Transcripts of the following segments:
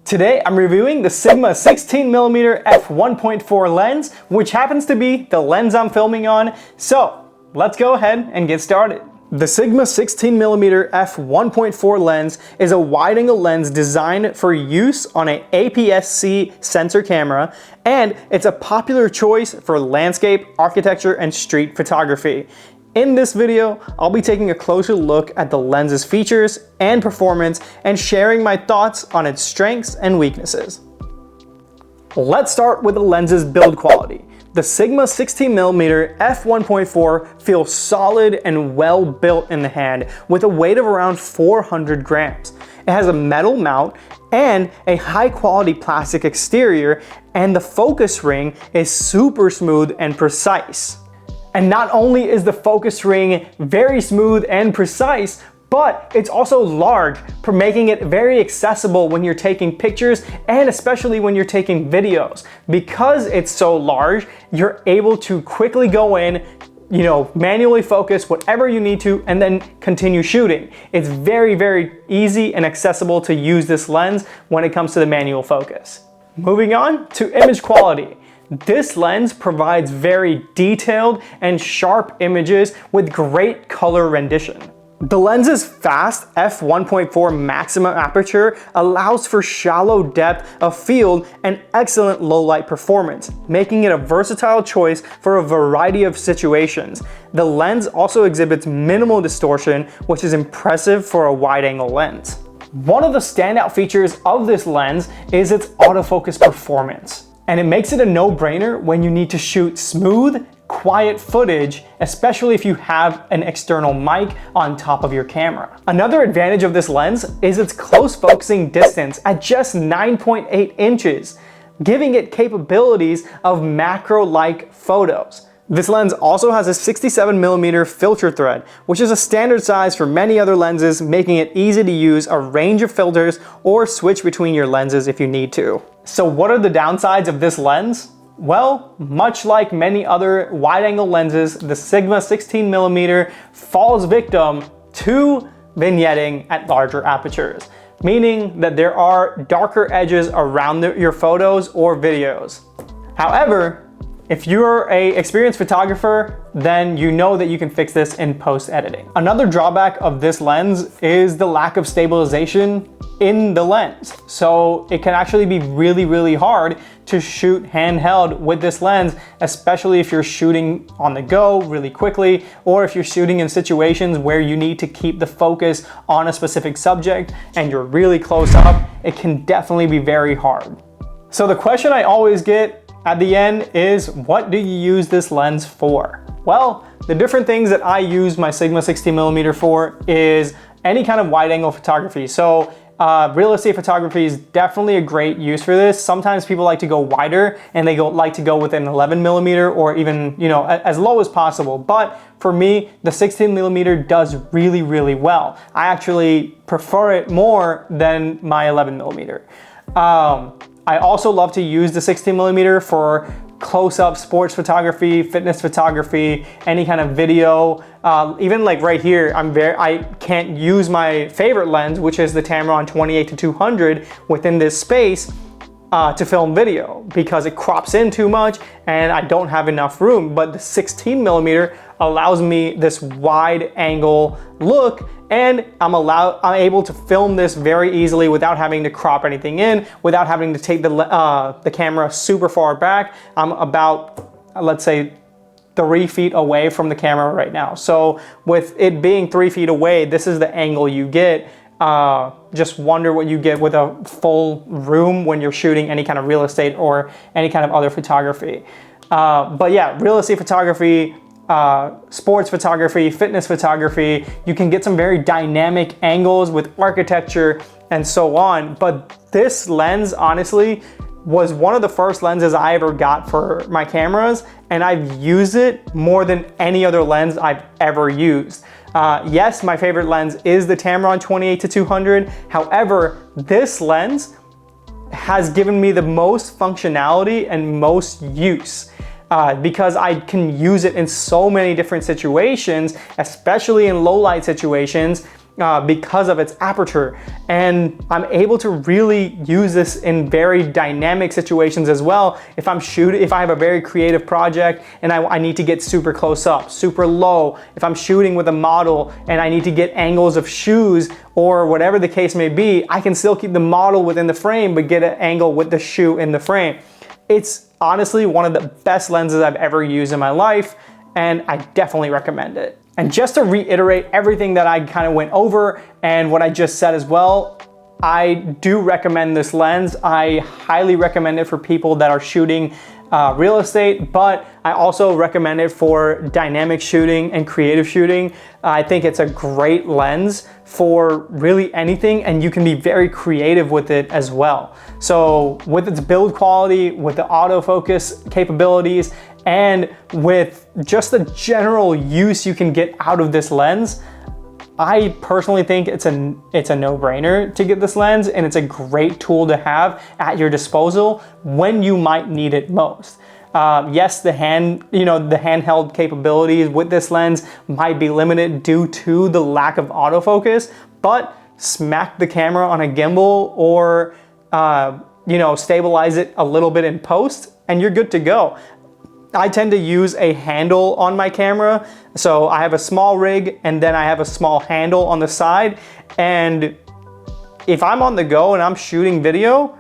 Today I'm reviewing the Sigma 16mm F1.4 lens, which happens to be the lens I'm filming on, so let's go ahead and get started. The Sigma 16mm F1.4 lens is a wide-angle lens designed for use on an APS-C sensor camera, and it's a popular choice for landscape, architecture, and street photography. In this video, I'll be taking a closer look at the lens's features and performance and sharing my thoughts on its strengths and weaknesses. Let's start with the lens's build quality. The Sigma 16mm F1.4 feels solid and well built in the hand with a weight of around 400 grams. It has a metal mount and a high quality plastic exterior, and the focus ring is super smooth and precise. And not only is the focus ring very smooth and precise, but it's also large, making it very accessible when you're taking pictures and especially when you're taking videos. Because it's so large, you're able to quickly go in, manually focus whatever you need to and then continue shooting. It's very, very easy and accessible to use this lens when it comes to the manual focus. Moving on to image quality. This lens provides very detailed and sharp images with great color rendition. The lens's fast f1.4 maximum aperture allows for shallow depth of field and excellent low light performance, making it a versatile choice for a variety of situations. The lens also exhibits minimal distortion, which is impressive for a wide-angle lens. One of the standout features of this lens is its autofocus performance. And it makes it a no-brainer when you need to shoot smooth, quiet footage, especially if you have an external mic on top of your camera. Another advantage of this lens is its close focusing distance at just 9.8 inches, giving it capabilities of macro-like photos. This lens also has a 67mm filter thread, which is a standard size for many other lenses, making it easy to use a range of filters or switch between your lenses if you need to. So what are the downsides of this lens? Well, much like many other wide-angle lenses, the Sigma 16mm falls victim to vignetting at larger apertures, meaning that there are darker edges around your photos or videos. However, if you're an experienced photographer, then you know that you can fix this in post-editing. Another drawback of this lens is the lack of stabilization in the lens. So it can actually be really, really hard to shoot handheld with this lens, especially if you're shooting on the go really quickly, or if you're shooting in situations where you need to keep the focus on a specific subject and you're really close up, it can definitely be very hard. So the question I always get at the end is, what do you use this lens for? Well, the different things that I use my Sigma 16mm for is any kind of wide angle photography. So real estate photography is definitely a great use for this. Sometimes people like to go wider and they like to go with an 11mm or even, as low as possible. But for me, the 16mm does really, really well. I actually prefer it more than my 11mm. I also love to use the 16mm for close-up sports photography, fitness photography, any kind of video. Even like right here, I can't use my favorite lens, which is the Tamron 28-200 within this space to film video because it crops in too much and I don't have enough room. But the 16mm allows me this wide angle look, and I'm able to film this very easily without having to crop anything in, without having to take the camera super far back. I'm about, let's say, 3 feet away from the camera right now. So with it being 3 feet away, this is the angle you get. Just wonder what you get with a full room when you're shooting any kind of real estate or any kind of other photography. But yeah, real estate photography, sports photography, fitness photography, you can get some very dynamic angles with architecture and so on. But this lens, honestly, was one of the first lenses I ever got for my cameras, and I've used it more than any other lens I've ever used. Yes, my favorite lens is the Tamron 28-200. However, this lens has given me the most functionality and most use. Because I can use it in so many different situations, especially in low light situations, because of its aperture, and I'm able to really use this in very dynamic situations as well. If I have a very creative project and I need to get super close up, super low, if I'm shooting with a model and I need to get angles of shoes or whatever the case may be, I can still keep the model within the frame but get an angle with the shoe in the frame. It's honestly one of the best lenses I've ever used in my life, and I definitely recommend it. And just to reiterate everything that I kind of went over and what I just said as well, I do recommend this lens. I highly recommend it for people that are shooting real estate, but I also recommend it for dynamic shooting and creative shooting. I think it's a great lens for really anything, and you can be very creative with it as well. So with its build quality, with the autofocus capabilities, and with just the general use you can get out of this lens, I personally think it's a no-brainer to get this lens, and it's a great tool to have at your disposal when you might need it most. Yes, the handheld capabilities with this lens might be limited due to the lack of autofocus, but smack the camera on a gimbal or stabilize it a little bit in post, and you're good to go. I tend to use a handle on my camera. So I have a small rig and then I have a small handle on the side. And if I'm on the go and I'm shooting video,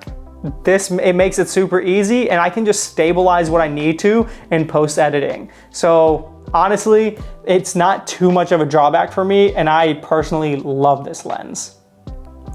it makes it super easy, and I can just stabilize what I need to in post editing. So honestly, it's not too much of a drawback for me, and I personally love this lens.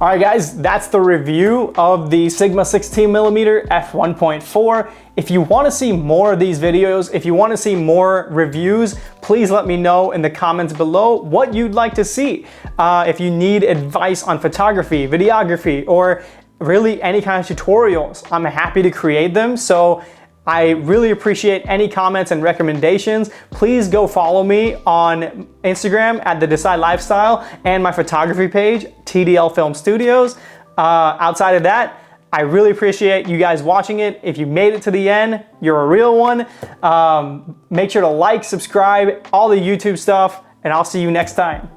All right guys, that's the review of the Sigma 16mm f1.4. If you want to see more of these videos, if you want to see more reviews, please let me know in the comments below what you'd like to see. If you need advice on photography, videography, or really any kind of tutorials, I'm happy to create them. So I really appreciate any comments and recommendations. Please go follow me on Instagram at The Decide Lifestyle and my photography page, TDL Film Studios. Outside of that, I really appreciate you guys watching it. If you made it to the end, you're a real one. Make sure to like, subscribe, all the YouTube stuff, and I'll see you next time.